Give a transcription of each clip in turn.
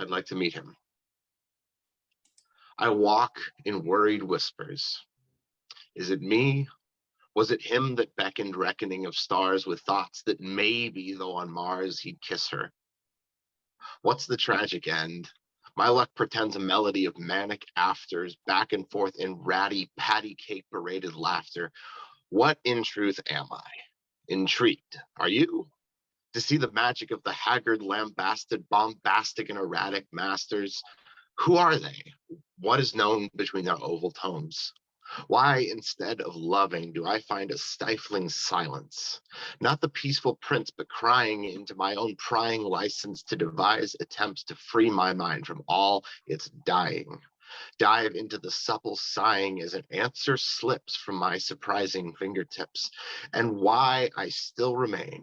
I'd like to meet him. I walk in worried whispers. Is it me? Was it him that beckoned, reckoning of stars with thoughts that maybe, though on Mars, he'd kiss her? What's the tragic end? My luck pretends a melody of manic afters, back and forth in ratty, patty cake berated laughter. What in truth am I? Intrigued. Are you? To see the magic of the haggard, lambasted, bombastic, and erratic masters. Who are they? What is known between their oval tomes? Why, instead of loving, do I find a stifling silence? Not the peaceful prince, but crying into my own prying license to devise attempts to free my mind from all its dying. Dive into the supple sighing as an answer slips from my surprising fingertips, and why I still remain.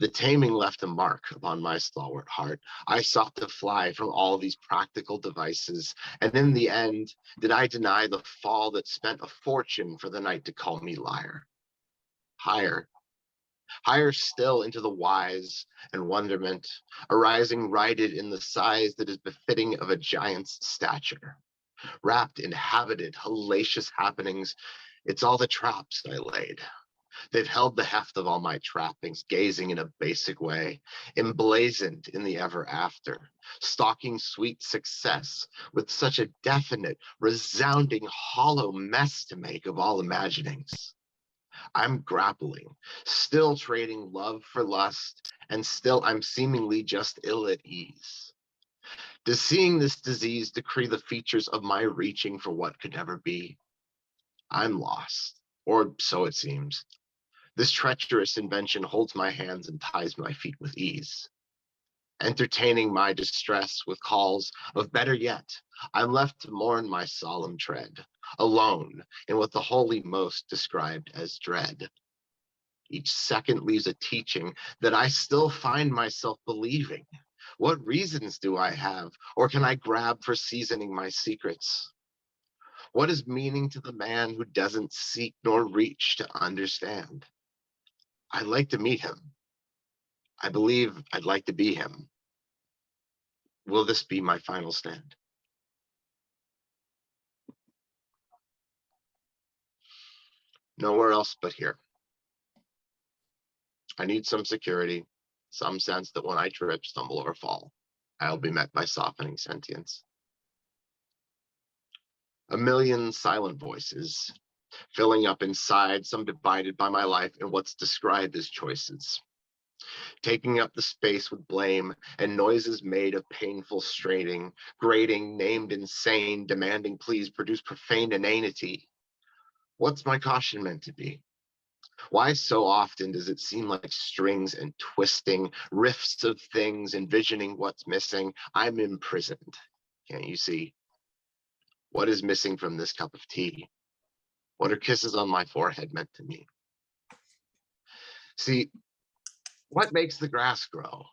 The taming left a mark upon my stalwart heart. I sought to fly from all these practical devices, and in the end, did I deny the fall that spent a fortune for the night to call me liar? Higher, higher still into the wise and wonderment, arising righted in the size that is befitting of a giant's stature. Wrapped in habited, hellacious happenings, it's all the traps I laid. They've held the heft of all my trappings, gazing in a basic way, emblazoned in the ever after, stalking sweet success with such a definite, resounding, hollow mess to make of all imaginings. I'm grappling, still trading love for lust, and still I'm seemingly just ill at ease. Does seeing this disease decree the features of my reaching for what could never be? I'm lost, or so it seems. This treacherous invention holds my hands and ties my feet with ease. Entertaining my distress with calls of better yet, I'm left to mourn my solemn tread, alone in what the holy most described as dread. Each second leaves a teaching that I still find myself believing. What reasons do I have, or can I grab for seasoning my secrets? What is meaning to the man who doesn't seek nor reach to understand? I'd like to meet him. I believe I'd like to be him. Will this be my final stand? Nowhere else but here. I need some security, some sense that when I trip, stumble, or fall, I'll be met by softening sentience. A million silent voices filling up inside, some divided by my life in what's described as choices, taking up the space with blame and noises made of painful straining, grating, named insane, demanding please produce profane inanity. What's my caution meant to be? Why so often does it seem like strings and twisting, rifts of things, envisioning what's missing? I'm imprisoned. Can't you see? What is missing from this cup of tea? What are kisses on my forehead meant to me? See, what makes the grass grow?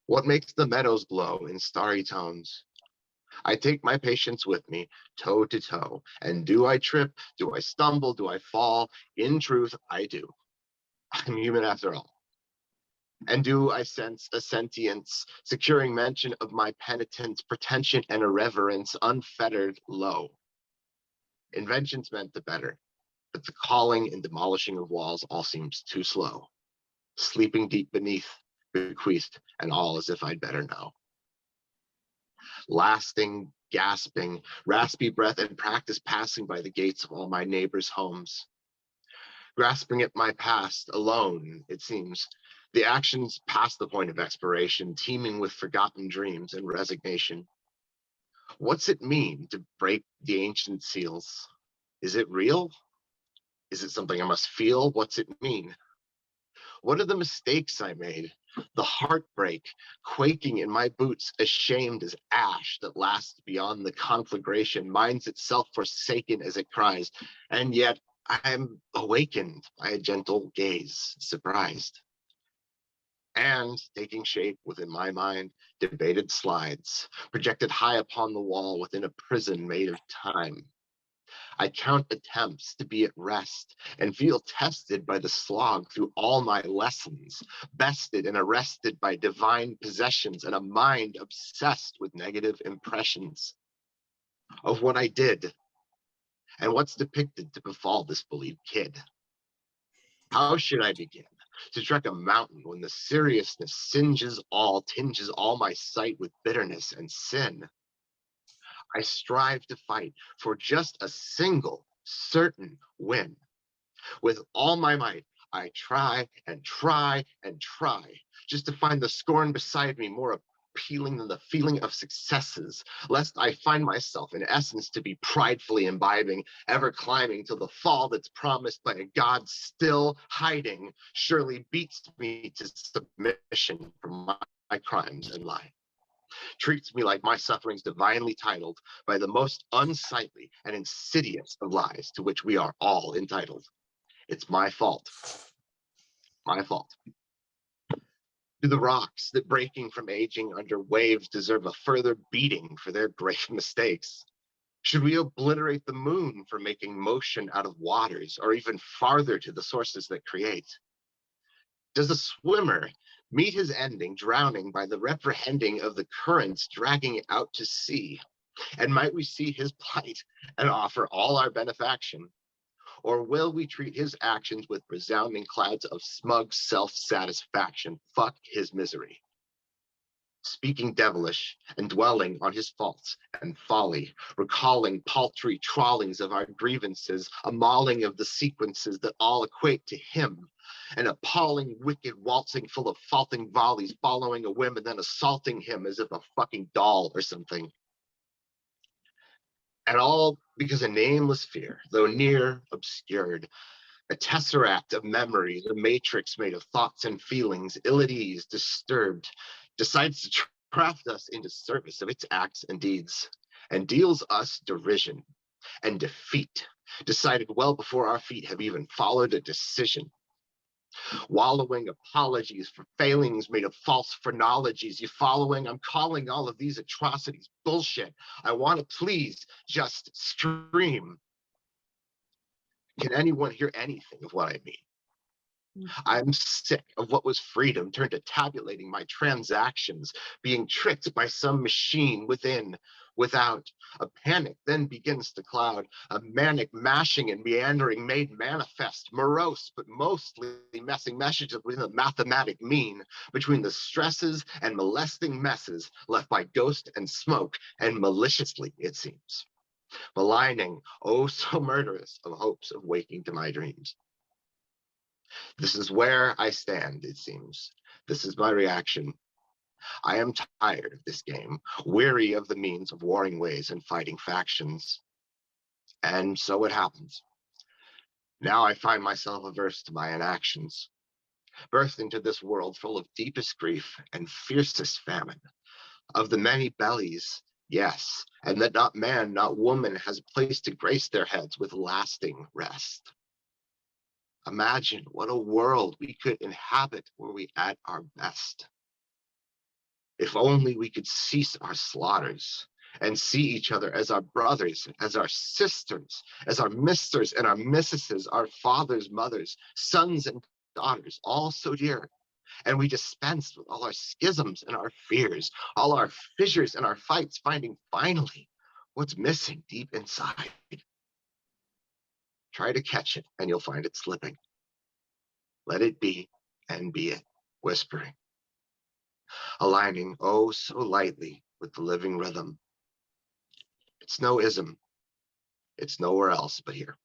What makes the meadows glow in starry tones? I take my patience with me, toe to toe. And do I trip? Do I stumble? Do I fall? In truth, I do. I'm human after all. And do I sense a sentience, securing mention of my penitence, pretension and irreverence, unfettered low? Inventions meant the better, but the calling and demolishing of walls all seems too slow. Sleeping deep beneath, bequeathed, and all as if I'd better know. Lasting, gasping, raspy breath and practice passing by the gates of all my neighbors' homes. Grasping at my past alone, it seems, the actions past the point of expiration, teeming with forgotten dreams and resignation. What's it mean to break the ancient seals? Is it real? Is it something I must feel? What's it mean? What are the mistakes I made? The heartbreak, quaking in my boots, ashamed as ash that lasts beyond the conflagration, minds itself forsaken as it cries, and yet I'm awakened by a gentle gaze, surprised. And taking shape within my mind, debated slides, projected high upon the wall within a prison made of time. I count attempts to be at rest and feel tested by the slog through all my lessons, bested and arrested by divine possessions and a mind obsessed with negative impressions of what I did and what's depicted to befall this bullied kid. How should I begin to trek a mountain when the seriousness tinges all my sight with bitterness and sin? I strive to fight for just a single certain win. With all my might, I try and try and try just to find the scorn beside me more appealing than the feeling of successes, lest I find myself in essence to be pridefully imbibing, ever climbing till the fall that's promised by a God still hiding surely beats me to submission for my crimes and lie. Treats me like my sufferings divinely titled by the most unsightly and insidious of lies to which we are all entitled. It's my fault. My fault. Do the rocks that breaking from aging under waves deserve a further beating for their grave mistakes? Should we obliterate the moon for making motion out of waters, or even farther to the sources that create? Does a swimmer meet his ending drowning by the reprehending of the currents dragging it out to sea? And might we see his plight and offer all our benefaction? Or will we treat his actions with resounding clouds of smug self-satisfaction? Fuck his misery. Speaking devilish and dwelling on his faults and folly, recalling paltry trawlings of our grievances, a mauling of the sequences that all equate to him, an appalling, wicked waltzing full of faulting volleys, following a whim and then assaulting him as if a fucking doll or something. And all because a nameless fear, though near, obscured, a tesseract of memories, a matrix made of thoughts and feelings, ill at ease, disturbed, decides to craft us into service of its acts and deeds, and deals us derision and defeat, decided well before our feet have even followed a decision. Wallowing apologies for failings made of false phrenologies. You following? I'm calling all of these atrocities bullshit. I want to please just scream. Can anyone hear anything of what I mean? I'm sick of what was freedom turned to tabulating my transactions, being tricked by some machine within, without. A panic then begins to cloud, a manic mashing and meandering made manifest, morose but mostly messing messages within the mathematic mean, between the stresses and molesting messes left by ghost and smoke, and maliciously, it seems, maligning, oh so murderous, of hopes of waking to my dreams. This is where I stand, it seems. This is my reaction. I am tired of this game, weary of the means of warring ways and fighting factions. And so it happens. Now I find myself averse to my inactions, birthed into this world full of deepest grief and fiercest famine, of the many bellies, yes, and that not man, not woman has a place to grace their heads with lasting rest. Imagine what a world we could inhabit were we at our best. If only we could cease our slaughters and see each other as our brothers, as our sisters, as our misters and our missuses, our fathers, mothers, sons and daughters, all so dear. And we dispensed with all our schisms and our fears, all our fissures and our fights, finding finally what's missing deep inside. Try to catch it and you'll find it slipping. Let it be and be it, whispering, aligning oh so lightly with the living rhythm. It's no ism. It's nowhere else but here.